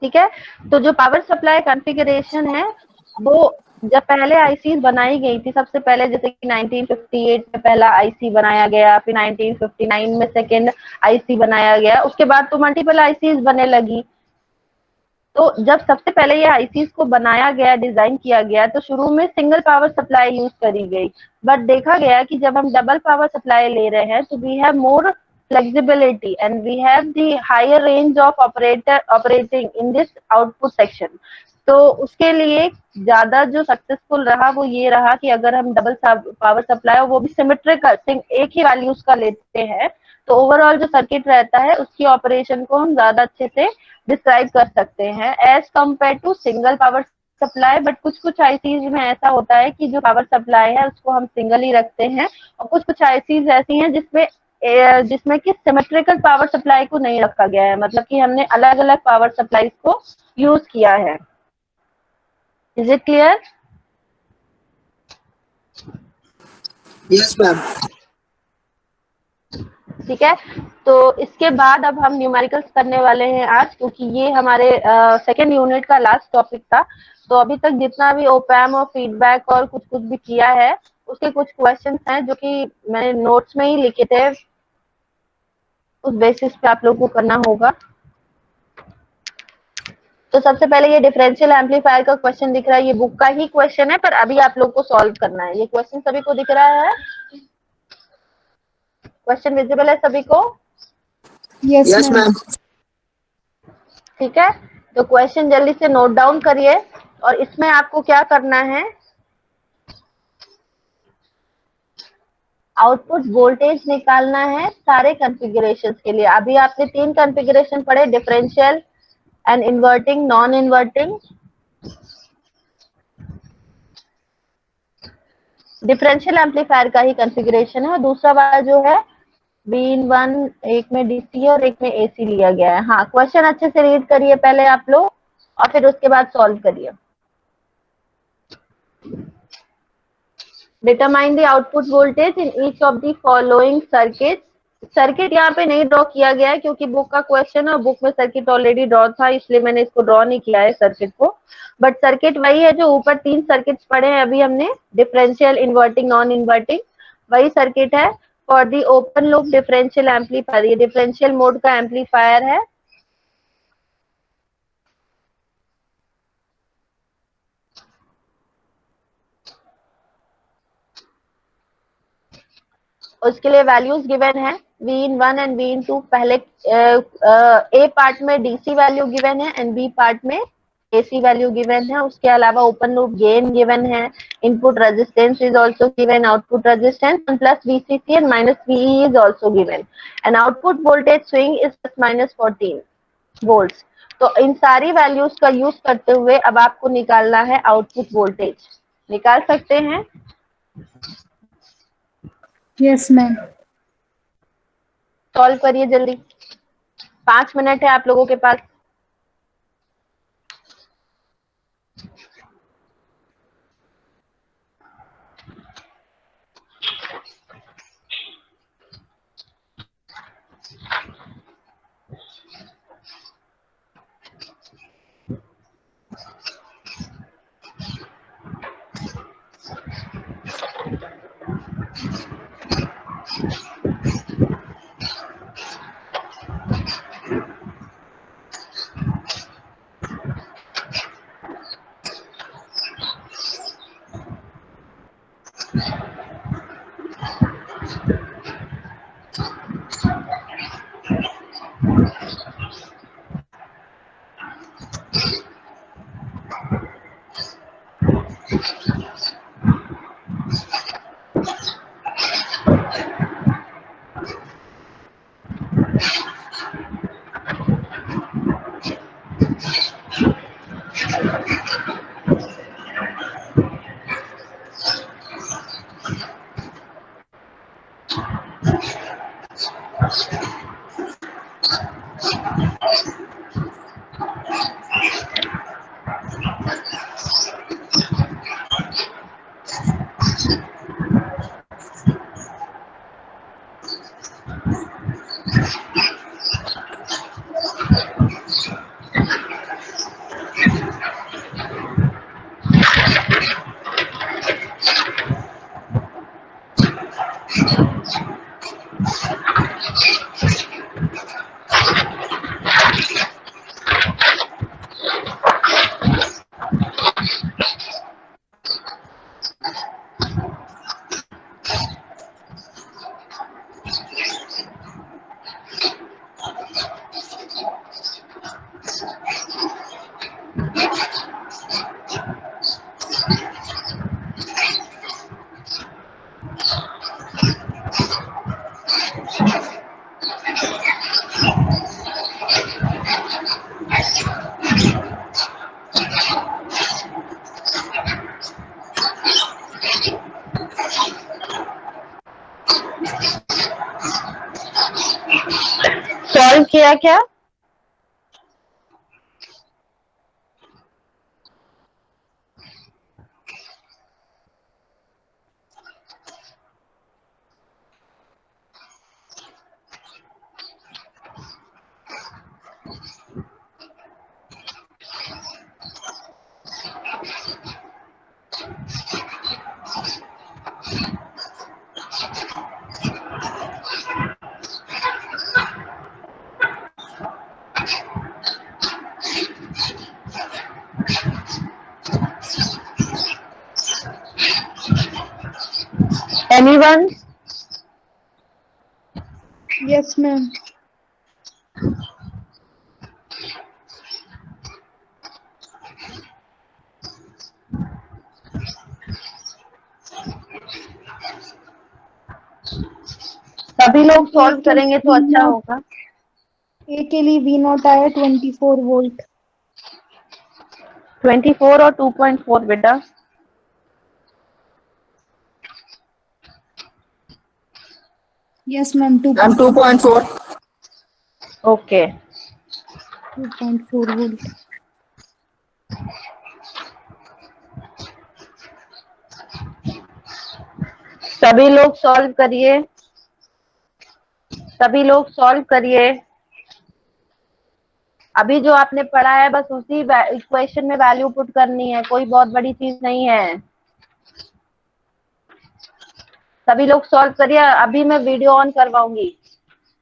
ठीक है। तो जो पावर सप्लाई कॉन्फ़िगरेशन है वो जब पहले आईसी बनाई गई थी, सबसे पहले जैसे कि 1958 में पहला आईसी बनाया गया, फिर 1959 में सेकेंड आईसी बनाया गया, उसके बाद तो मल्टीपल आईसीज बने लगी। तो जब सबसे पहले ये आईसीज को बनाया गया, डिजाइन किया गया, तो शुरू में सिंगल पावर सप्लाई यूज करी गई, बट देखा गया कि जब हम डबल पावर सप्लाई ले रहे हैं तो we have more flexibility and we have the higher range of operating in this output section। तो उसके लिए ज्यादा जो सक्सेसफुल रहा वो ये रहा कि अगर हम डबल पावर सप्लाई वो भी सिमेट्रिकल एक ही वैल्यूज का लेते हैं, तो ओवरऑल जो सर्किट रहता है उसकी ऑपरेशन को हम ज्यादा अच्छे से डिस्क्राइब कर सकते हैं as compare to single power supply. But कुछ कुछ आईसीज में ऐसा होता है कि जो पावर सप्लाई है उसको हम सिंगल ही रखते हैं, और कुछ कुछ आईसीज ऐसी हैं जिसमें जिसमें कि सिमेट्रिकल पावर सप्लाई को नहीं रखा गया है, मतलब कि हमने अलग अलग पावर सप्लाई को यूज किया है। Is it clear? Yes ma'am. ठीक है, तो इसके बाद अब हम न्यूमेरिकल्स करने वाले हैं आज, क्योंकि ये हमारे सेकेंड यूनिट का लास्ट टॉपिक था। तो अभी तक जितना भी ओपैम और फीडबैक और कुछ कुछ भी किया है, उसके कुछ क्वेश्चंस हैं जो कि मैंने नोट्स में ही लिखे थे, उस बेसिस पे आप लोग को करना होगा। तो सबसे पहले ये डिफरेंशियल एम्पलीफायर का क्वेश्चन दिख रहा है, ये बुक का ही क्वेश्चन है, पर अभी आप लोग को सॉल्व करना है। ये क्वेश्चन सभी को दिख रहा है? क्वेश्चन विजिबल है सभी को? Yes, yes ma'am. मैम। ठीक है, तो क्वेश्चन जल्दी से नोट डाउन करिए। और इसमें आपको क्या करना है, आउटपुट वोल्टेज निकालना है सारे कॉन्फ़िगरेशन के लिए। अभी आपने 3 कॉन्फ़िगरेशन पढ़े, differential and inverting, non inverting. Differential amplifier का ही कॉन्फ़िगरेशन है, और दूसरा वाला जो है Vin1, एक में डीसी और एक में एसी लिया गया है। हाँ, क्वेश्चन अच्छे से रीड करिए पहले आप लोग, और फिर उसके बाद सॉल्व करिए। Determine the output voltage in each of the following circuit. Circuit यहाँ पे नहीं ड्रॉ किया गया है, क्योंकि बुक का क्वेश्चन है और बुक में सर्किट ऑलरेडी ड्रॉ था, इसलिए मैंने इसको ड्रॉ नहीं किया है सर्किट को। बट सर्किट वही है जो ऊपर 3 सर्किट्स पढ़े हैं अभी हमने, डिफरेंशियल, इन्वर्टिंग, नॉन इन्वर्टिंग, वही सर्किट है for the open loop differential amplifier. ये डिफरेंशियल मोड का एम्पलीफायर है। उसके लिए वैल्यूज गिवन है, Vin1 एंड Vin2 पहले ए पार्ट में डीसी वैल्यू गिवन है एंड बी पार्ट में एसी वैल्यू गिवन है। उसके अलावा ओपन लूप गेन गिवन है, input resistance is also given, output resistance and plus VCC and minus VE is also given, and output voltage swing is +-14 volts. तो इन सारी वैल्यूज का यूज करते हुए अब आपको निकालना है आउटपुट वोल्टेज। निकाल सकते हैं? Yes, ma'am. सॉल्व करिए जल्दी, 5 मिनट है आप लोगों के पास। किया क्या? Anyone? Yes, ma'am. सभी लोग A सॉल्व के करेंगे तो V अच्छा नॉट होगा। A के लिए V नॉट आया 24 वोल्ट। 24 और 2.4 बेटा। Yes, ma'am. Ma'am 2.4। Okay 2.4 volt. सभी लोग सॉल्व करिए, सभी लोग सॉल्व करिए। अभी जो आपने पढ़ा है बस उसी इक्वेशन में वैल्यू पुट करनी है, कोई बहुत बड़ी चीज नहीं है। सभी लोग सॉल्व करिए, अभी मैं वीडियो ऑन करवाऊंगी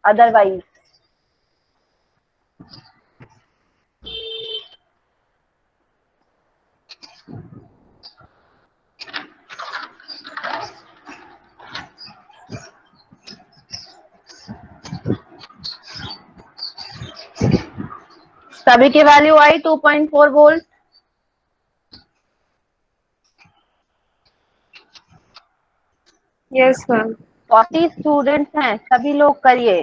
अदरवाइज। सभी की वैल्यू आई 2.4 वोल्ट। Yes ma'am. 40 स्टूडेंट्स हैं, सभी लोग करिए,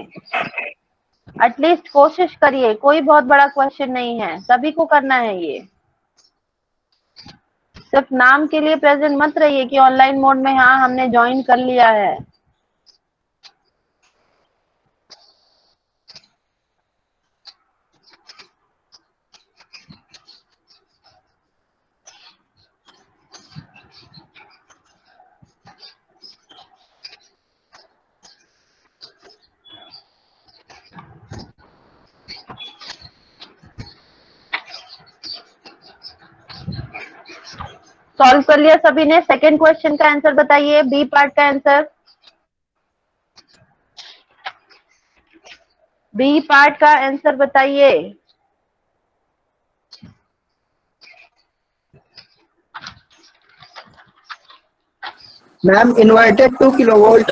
एटलीस्ट कोशिश करिए, कोई बहुत बड़ा क्वेश्चन नहीं है, सभी को करना है ये। सिर्फ नाम के लिए प्रेजेंट मत रहिए कि ऑनलाइन मोड में हाँ हमने ज्वाइन कर लिया है। सॉल्व कर लिया सभी ने? सेकंड क्वेश्चन का आंसर बताइए, बी पार्ट का आंसर। बी पार्ट का आंसर बताइए। Ma'am inverted 2 kilovolt.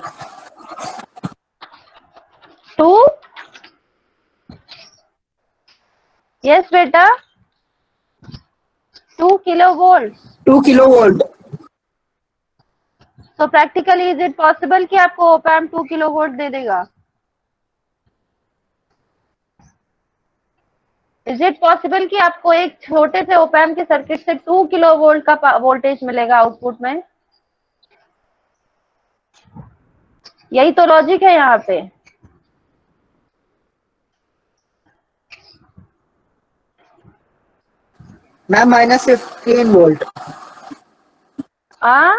2? यस बेटा, 2 किलोवोल्ट। 2 किलोवोल्ट। तो प्रैक्टिकली इज इट पॉसिबल कि आपको ओप एम्प 2 किलोवोल्ट दे देगा? इज इट पॉसिबल कि आपको एक छोटे से ओप एम्प के सर्किट से 2 किलोवोल्ट का वोल्टेज मिलेगा आउटपुट में? यही तो लॉजिक है यहाँ पे। Ma'am -15 volt. आ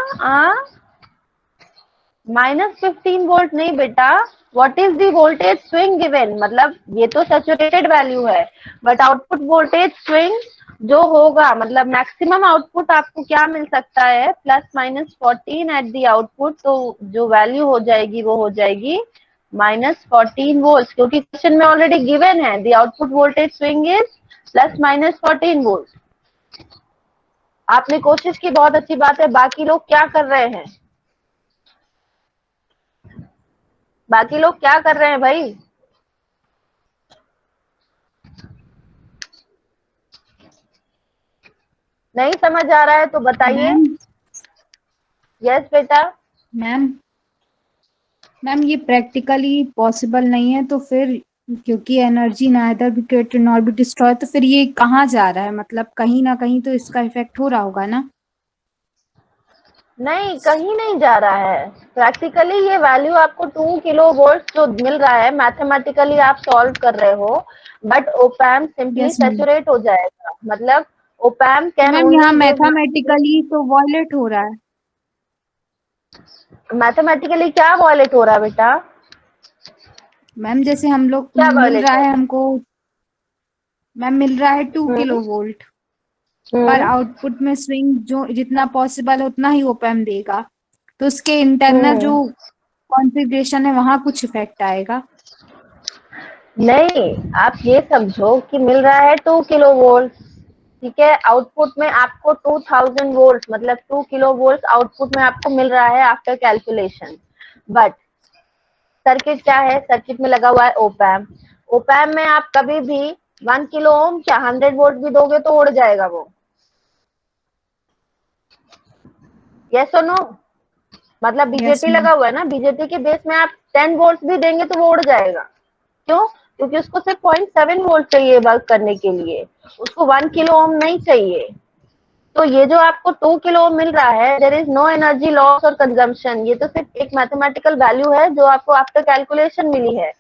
-15 वोल्ट नहीं बेटा, what is the voltage swing given? मतलब ये तो सैचुरेटेड वैल्यू है, बट आउटपुट वोल्टेज स्विंग जो होगा, मतलब मैक्सिमम आउटपुट आपको क्या मिल सकता है, ±14 एट दी आउटपुट। तो जो वैल्यू हो जाएगी वो हो जाएगी -14 वोल्ट, क्योंकि क्वेश्चन में ऑलरेडी गिवन है the output voltage swing is ±14 volt. आपने कोशिश की, बहुत अच्छी बात है। बाकी लोग क्या कर रहे हैं? बाकी लोग क्या कर रहे हैं भाई? नहीं समझ आ रहा है तो बताइए। मैम यस बेटा। मैम मैम ये प्रैक्टिकली पॉसिबल नहीं है, तो फिर क्योंकि energy neither be created nor be destroy, तो फिर ये कहाँ जा रहा है? मतलब कहीं ना कहीं तो इसका इफेक्ट हो रहा होगा ना। नहीं, कहीं नहीं जा रहा है। प्रैक्टिकली ये वैल्यू आपको 2 किलोवोल्ट जो मिल रहा है, मैथमेटिकली आप सॉल्व कर रहे हो, but op-amp simply yes ma'am. Saturate हो जाएगा। मतलब ओपैम्प कैन मैम यहाँ ओनली गिव, मैथमेटिकली तो वॉयलेट हो रहा है। मैथमेटिकली क्या वॉयलेट हो रहा है बेटा? मैम जैसे हम लोग क्या मिल वॉयलेट रहा हो है रहा हमको, मैम मिल रहा है 2 है? किलो वोल्ट, पर हम्म आउटपुट में स्विंग जो जितना पॉसिबल है उतना ही ओपैम्प देगा, तो उसके इंटरनल जो हम्म कॉन्फ़िगरेशन है वहां कुछ इफेक्ट आएगा। नहीं, आप ये समझो कि मिल रहा है 2 किलो वोल्ट, ठीक है, आउटपुट में आपको 2000 वोल्ट, मतलब 2 किलो वोल्ट आउटपुट में आपको मिल रहा है आफ्टर कैलकुलेशन। बट सर्किट क्या है? सर्किट में लगा हुआ है ओपैम्प। ओपैम्प में आप कभी भी 1 किलो ओम या 100 वोल्ट भी दोगे तो उड़ जाएगा वो। यस और नो? मतलब यस बीजेटी मैम। लगा हुआ है ना, बीजेटी के बेस में आप 10 वोल्ट भी देंगे तो वो उड़ जाएगा। क्यों? क्योंकि उसको सिर्फ 0.7 वोल्ट चाहिए वर्क करने के लिए, उसको 1 किलो ओम नहीं चाहिए। तो ये जो आपको 2 किलो ओम मिल रहा है, there is no energy loss और कंजम्पशन, ये तो सिर्फ एक मैथमेटिकल वैल्यू है जो आपको आफ्टर कैलकुलेशन मिली है।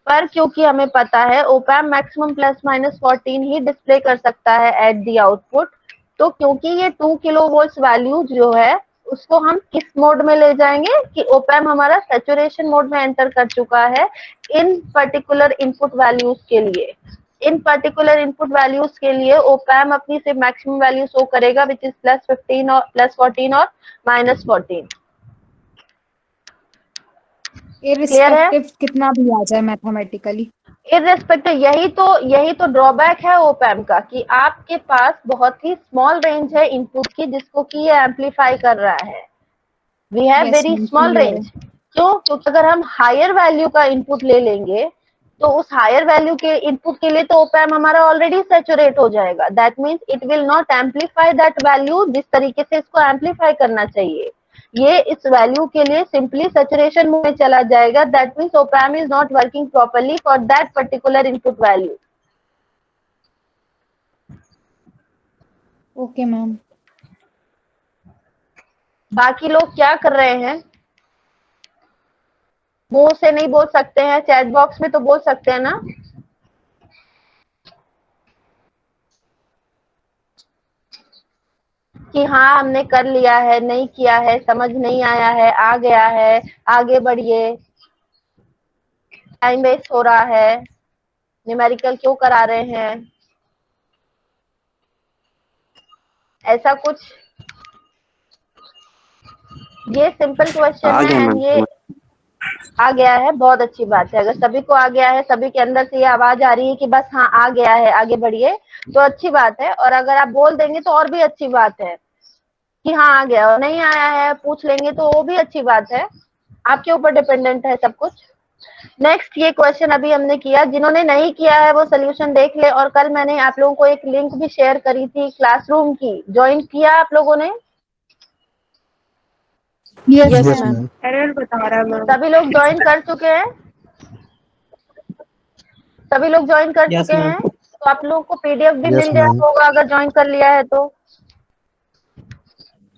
पर क्योंकि हमें पता है ओपैम्प मैक्सिमम प्लस माइनस 14 ही डिस्प्ले कर सकता है एट दी आउटपुट, तो क्योंकि ये 2 किलो वोल्ट वैल्यू जो है उसको हम किस मोड में ले जाएंगे कि ओपैम्प हमारा सैचुरेशन मोड में एंटर कर चुका है इन पर्टिकुलर इनपुट वैल्यूज के लिए। इन पर्टिकुलर इनपुट वैल्यूज के लिए ओपैम्प अपनी सिर्फ मैक्सिमम वैल्यू शो करेगा विच इज प्लस 15 और प्लस 14 और माइनस 14। क्लियर है? इररिस्पेक्टिव कितना भी आ जाए मैथमेटिकली। इररेस्पेक्टिव, यही तो ड्रॉबैक है ओपैम्प का कि आपके पास बहुत ही स्मॉल रेंज है इनपुट की जिसको कि ये एम्पलीफाई कर रहा है। We have yes very ma'am small clear है। रेंज। क्यों? क्योंकि अगर हम हायर वैल्यू का इनपुट ले लेंगे तो उस हायर वैल्यू के इनपुट के लिए तो ओपैम्प हमारा ऑलरेडी सैचुरेट हो जाएगा। That means it will not amplify that value जिस तरीके से इसको एम्पलीफाई करना चाहिए। ये इस वैल्यू के लिए सिंपली सैचुरेशन में चला जाएगा। That means op-amp is not working properly for that particular input value. Okay ma'am. बाकी लोग क्या कर रहे हैं? मुंह से नहीं बोल सकते हैं, चैट बॉक्स में तो बोल सकते हैं ना? कि हाँ हमने कर लिया है, नहीं किया है, समझ नहीं आया है, आ गया है, आगे बढ़िए, टाइम वेस्ट हो रहा है, न्यूमेरिकल क्यों करा रहे हैं, ऐसा कुछ? ये सिंपल क्वेश्चन आ है गया एंड मैम ये समझ। आ गया है, बहुत अच्छी बात है। अगर सभी को आ गया है, सभी के अंदर से ये आवाज आ रही है कि बस हाँ आ गया है, आगे बढ़िए, तो अच्छी बात है। और अगर आप बोल देंगे तो और भी अच्छी बात है कि हाँ आ गया, और नहीं आया है पूछ लेंगे तो वो भी अच्छी बात है। आपके ऊपर डिपेंडेंट है सब कुछ। नेक्स्ट ये क्वेश्चन अभी हमने किया, जिन्होंने नहीं किया है वो सोल्यूशन देख ले। और कल मैंने आप लोगों को एक लिंक भी शेयर करी थी क्लासरूम की, ज्वाइन किया आप लोगों ने? Yes yes ma'am. Ma'am. Error बता रहा है मैम। सभी लोग ज्वाइन कर चुके हैं? सभी लोग ज्वाइन कर यस चुके मैम। हैं? तो आप लोगों को पीडीएफ भी यस मिल गया मैम। होगा अगर ज्वाइन कर लिया है तो।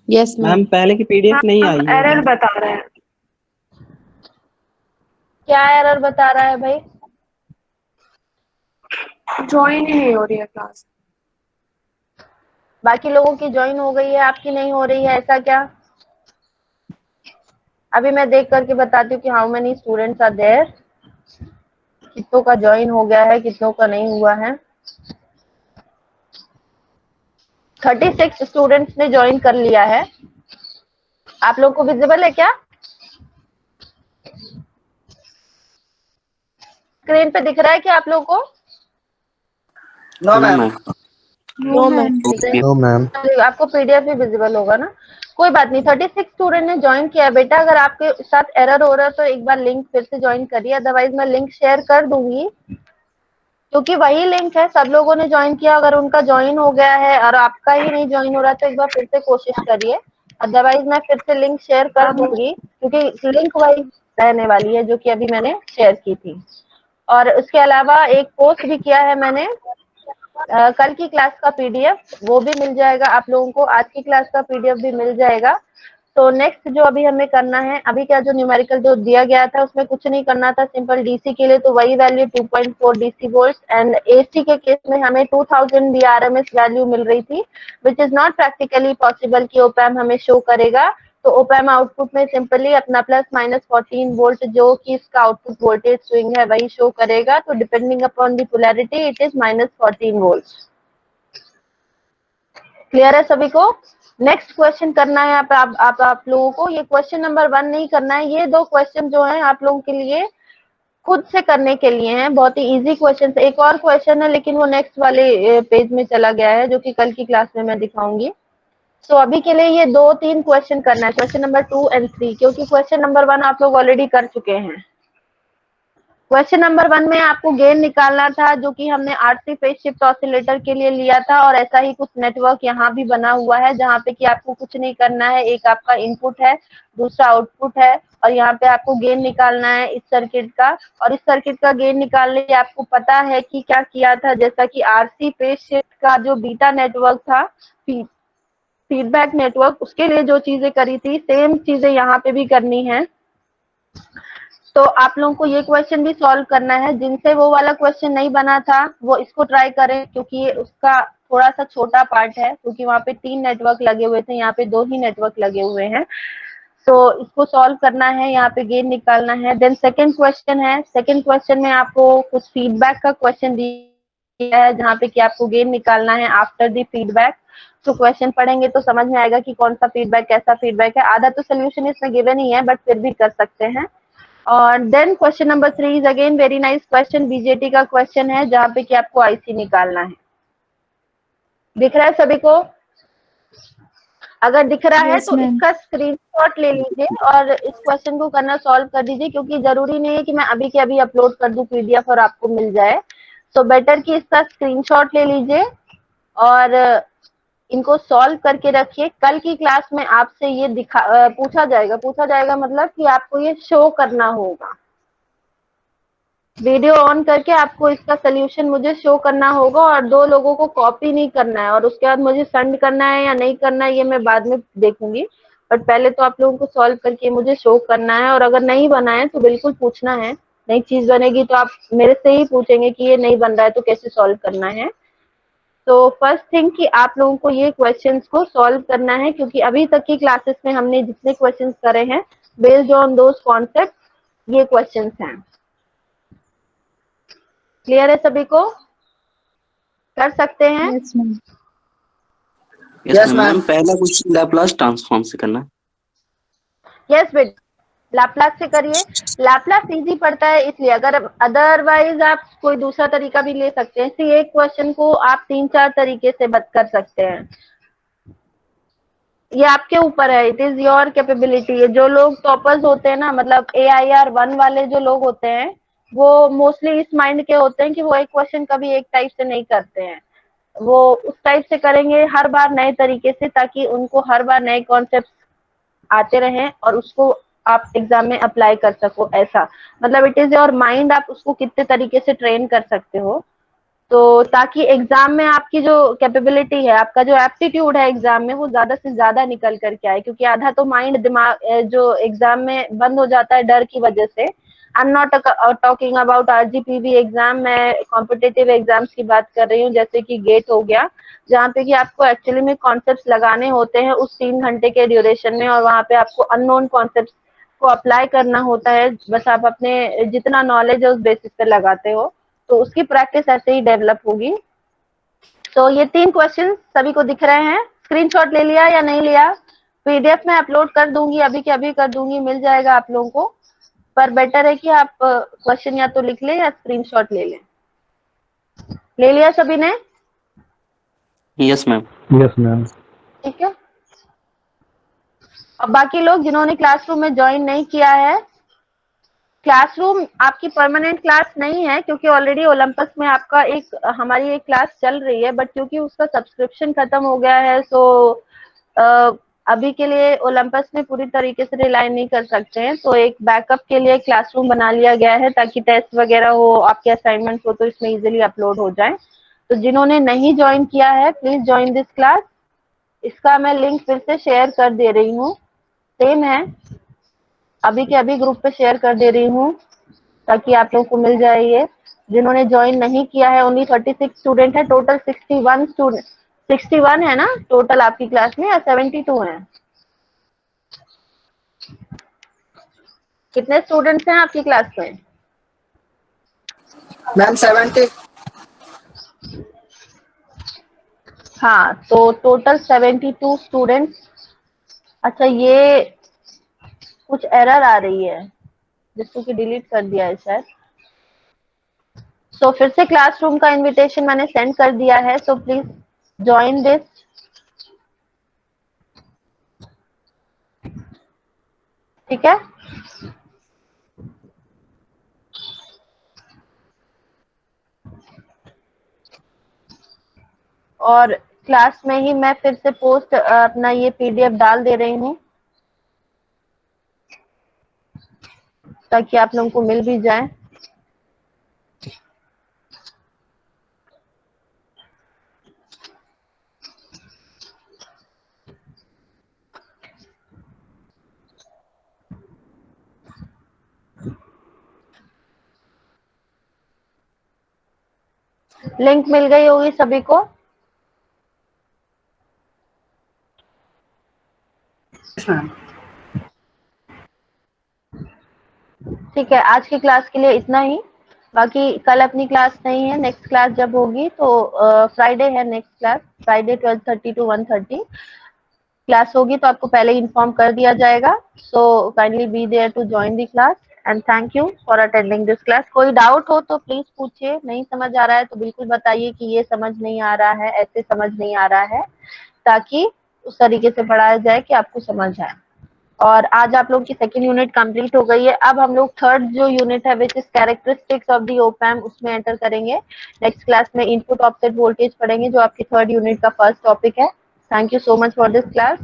Yes ma'am. मैम पहले की पीडीएफ हाँ नहीं मैम, आई है। एरर बता रहा है। क्या एरर बता रहा है भाई? ज्वाइन ही नहीं हो रही है क्लास। बाकी लोगों की ज्वाइन हो गई है, आपकी नहीं हो रही है, ऐसा क्या? अभी मैं देख करके बताती हूँ कि how many students are there, कितनों का ज्वाइन हो गया है, कितनों का नहीं हुआ है। 36 स्टूडेंट्स ने ज्वाइन कर लिया है। आप लोग को विजिबल है क्या? स्क्रीन पे दिख रहा है क्या आप लोग को? No no ma'am. Ma'am. No ma'am. No ma'am. आपको पीडीएफ भी विजिबल होगा ना? कोई बात नहीं, 36 स्टूडेंट ने ज्वाइन किया। बेटा अगर आपके साथ एरर हो रहा है तो एक बार लिंक फिर से ज्वाइन करिए, अदरवाइज मैं लिंक शेयर कर दूंगी, क्योंकि वही लिंक है, सब लोगों ने ज्वाइन किया। अगर उनका ज्वाइन हो गया है और आपका ही नहीं ज्वाइन हो रहा है तो एक बार फिर से कोशिश करिए, अदरवाइज मैं फिर से लिंक शेयर कर दूंगी, क्योंकि लिंक वही रहने वाली है जो कि अभी मैंने शेयर की थी। और उसके अलावा एक पोस्ट भी किया है मैंने कल की क्लास का पीडीएफ वो भी मिल जाएगा आप लोगों को, आज की क्लास का पीडीएफ भी मिल जाएगा। तो नेक्स्ट जो अभी हमें करना है, अभी क्या जो न्यूमेरिकल जो दिया गया था उसमें कुछ नहीं करना था, सिंपल डीसी के लिए तो वही value 2.4 DC volt, and AC के केस में हमें 2000 बीआरएमएस वैल्यू मिल रही थी, which is not practically possible कि ओपैम हमें शो करेगा। तो ओपैम आउटपुट में सिंपली अपना प्लस माइनस 14 वोल्ट जो कि इसका आउटपुट वोल्टेज स्विंग है वही शो करेगा। तो depending upon the polarity it is -14 volt. Clear है सभी को? नेक्स्ट क्वेश्चन करना है आप लोगों को, ये क्वेश्चन नंबर 1 नहीं करना है, ये 2 क्वेश्चन जो है आप लोगों के लिए खुद से करने के लिए हैं, बहुत ही इजी क्वेश्चन है। एक और क्वेश्चन है लेकिन वो नेक्स्ट वाले पेज में चला गया है जो कि कल की क्लास में मैं दिखाऊंगी। तो अभी के लिए ये 2-3 क्वेश्चन करना है, क्वेश्चन नंबर 2 एंड 3, क्योंकि क्वेश्चन नंबर 1 आप लोग ऑलरेडी कर चुके हैं। क्वेश्चन नंबर 1 में आपको गेन निकालना था जो कि हमने आरसी फेज शिफ्ट ऑसिलेटर के लिए लिया था, और ऐसा ही कुछ नेटवर्क यहाँ भी बना हुआ है जहाँ पे कि आपको कुछ नहीं करना है, एक आपका इनपुट है, दूसरा आउटपुट है, और यहाँ पे आपको गेन निकालना है इस सर्किट का। और इस सर्किट का गेन निकालने के आपको पता है कि क्या किया था, जैसा कि आरसी फेज शिफ्ट का जो बीटा नेटवर्क था, फीडबैक नेटवर्क, उसके लिए जो चीजें करी थी सेम चीजें यहाँ पे भी करनी है। तो आप लोगों को ये क्वेश्चन भी सॉल्व करना है, जिनसे वो वाला क्वेश्चन नहीं बना था वो इसको ट्राई करें, क्योंकि ये उसका थोड़ा सा छोटा पार्ट है, क्योंकि वहाँ पे 3 नेटवर्क लगे हुए थे, यहाँ पे 2 ही नेटवर्क लगे हुए हैं। तो इसको सॉल्व करना है, यहाँ पे गेन निकालना है। देन सेकंड क्वेश्चन है, सेकंड क्वेश्चन में आपको कुछ फीडबैक का क्वेश्चन दिया है जहाँ पे कि आपको गेन निकालना है आफ्टर द फीडबैक। तो क्वेश्चन पढ़ेंगे तो समझ में आएगा कि कौन सा फीडबैक कैसा फीडबैक है, आधा तो सोल्यूशन इसमें गिवन ही है बट फिर भी कर सकते हैं। और then question number 3 is again very nice question, BJT का क्वेश्चन है जहाँ पे कि आपको आईसी निकालना है। दिख रहा है सभी को? अगर दिख रहा है Yes, तो ma'am. इसका स्क्रीनशॉट ले लीजिए और इस क्वेश्चन को करना सॉल्व कर दीजिए, क्योंकि जरूरी नहीं है कि मैं अभी के अभी अपलोड कर दूं पीडीएफ और आपको मिल जाए। तो बेटर कि इसका स्क्रीनशॉट ले लीजिए और इनको सॉल्व करके रखिए। कल की क्लास में आपसे ये पूछा जाएगा मतलब कि आपको ये शो करना होगा, वीडियो ऑन करके आपको इसका सोल्यूशन मुझे शो करना होगा, और 2 लोगों को कॉपी नहीं करना है, और उसके बाद मुझे सेंड करना है या नहीं करना है ये मैं बाद में देखूंगी, बट पहले तो आप लोगों को सॉल्व करके मुझे शो करना है। और अगर नहीं बना है तो बिल्कुल पूछना है, नई चीज बनेगी तो आप मेरे से ही पूछेंगे कि ये नहीं बन रहा है तो कैसे सॉल्व करना है। तो फर्स्ट थिंग कि आप लोगों को ये क्वेश्चंस को सॉल्व करना है, क्योंकि अभी तक की क्लासेस में हमने जितने क्वेश्चंस करे हैं बेस्ड ऑन दोस कॉन्सेप्ट ये क्वेश्चंस हैं। क्लियर है सभी को? कर सकते हैं? Yes, ma'am. Yes Yes, ma'am. ma'am. पहला क्वेश्चन लैप्लास ट्रांसफॉर्म से करना है। यस बेट, लाप्लास से करिए। लाप्लास इजी पड़ता है इसलिए, अगर अदरवाइज आप कोई दूसरा तरीका भी ले सकते हैं। इसी एक क्वेश्चन को आप 3-4 तरीके से कर सकते हैं, ये आपके ऊपर है, इट इज योर कैपेबिलिटी। जो लोग टॉपर्स होते हैं ना, मतलब AIR 1 वाले जो लोग होते हैं वो मोस्टली इस माइंड के होते हैं कि वो एक क्वेश्चन कभी एक टाइप से नहीं करते हैं, वो उस टाइप से करेंगे हर बार नए तरीके से, ताकि उनको हर बार नए कॉन्सेप्ट आते रहें और उसको आप एग्जाम में अप्लाई कर सको। ऐसा मतलब इट इज योर माइंड, आप उसको कितने तरीके से ट्रेन कर सकते हो, तो ताकि एग्जाम में आपकी जो कैपेबिलिटी है, आपका जो एप्टीट्यूड है एग्जाम में, वो ज्यादा से ज्यादा निकल करके आए। क्योंकि आधा तो माइंड दिमाग जो एग्जाम में बंद हो जाता है डर की वजह से। I am not talking about RGPV exam, मैं कॉम्पिटेटिव एग्जाम्स की बात कर रही हूँ, जैसे कि गेट हो गया, जहाँ पे कि आपको एक्चुअली में कॉन्सेप्ट लगाने होते हैं उस 3 घंटे के ड्यूरेशन में, और वहाँ पे आपको अननोन कॉन्सेप्ट को अप्लाई करना होता है। बस आप अपने जितना नॉलेज है उस बेसिस पे लगाते हो, तो उसकी प्रैक्टिस ऐसे ही डेवलप होगी। तो ये 3 क्वेश्चन सभी को दिख रहे हैं? स्क्रीनशॉट ले लिया या नहीं लिया? पीडीएफ में अपलोड कर दूंगी, अभी के अभी कर दूंगी, मिल जाएगा आप लोगों को, पर बेटर है कि आप क्वेश्चन या तो लिख लें या स्क्रीनशॉट ले लें। ले लिया सभी ने? Yes ma'am. Yes ma'am. ठीक है। अब बाकी लोग जिन्होंने क्लासरूम में ज्वाइन नहीं किया है, क्लासरूम आपकी परमानेंट क्लास नहीं है, क्योंकि ऑलरेडी ओलंपस में आपका हमारी एक क्लास चल रही है, बट क्योंकि उसका सब्सक्रिप्शन खत्म हो गया है, सो अभी के लिए ओलंपस में पूरी तरीके से रिलाई नहीं कर सकते हैं। तो एक बैकअप के लिए क्लासरूम बना लिया गया है, ताकि टेस्ट वगैरह हो, आपके असाइनमेंट हो तो इसमें इजीली अपलोड हो जाए। तो जिन्होंने नहीं ज्वाइन किया है प्लीज ज्वाइन दिस क्लास। इसका मैं लिंक फिर से शेयर कर दे रही हूँ, सेम है, अभी के अभी ग्रुप पे शेयर कर दे रही हूँ ताकि आप लोगों को मिल जाए ये। जिन्होंने ज्वाइन नहीं किया है, ओनली 36 स्टूडेंट है, टोटल 61 स्टूडेंट, 61 है ना टोटल आपकी क्लास में, या 72 है? कितने स्टूडेंट्स हैं आपकी क्लास में? मैम 70। हाँ, तो टोटल 72 स्टूडेंट्स। अच्छा, ये कुछ एरर आ रही है जिसको कि डिलीट कर दिया है सर। सो फिर से क्लासरूम का इनविटेशन मैंने सेंड कर दिया है, सो प्लीज ज्वाइन दिस। ठीक है, और क्लास में ही मैं फिर से पोस्ट अपना ये पीडीएफ डाल दे रही हूँ ताकि आप लोगों को मिल भी जाए। लिंक मिल गई होगी सभी को? Yes ma'am. ठीक है, आज की क्लास के लिए इतना ही। बाकी कल अपनी क्लास नहीं है, नेक्स्ट क्लास जब होगी तो फ्राइडे है next class, Friday 12:30 to 1:30 class होगी, तो आपको पहले इन्फॉर्म कर दिया जाएगा। So kindly be there to join the class and thank you for attending this class. कोई डाउट हो तो प्लीज पूछिए, नहीं समझ आ रहा है तो बिल्कुल बताइए कि ये समझ नहीं आ रहा है, ऐसे समझ नहीं आ रहा है, ताकि उस तरीके से पढ़ाया जाए कि आपको समझ आए। और आज आप लोग की सेकंड यूनिट कंप्लीट हो गई है। अब हम लोग थर्ड जो यूनिट है which is characteristics of the op amp, उसमें एंटर करेंगे। नेक्स्ट क्लास में इनपुट ऑफसेट वोल्टेज पढ़ेंगे जो आपकी थर्ड यूनिट का फर्स्ट टॉपिक है। Thank you so much for this class.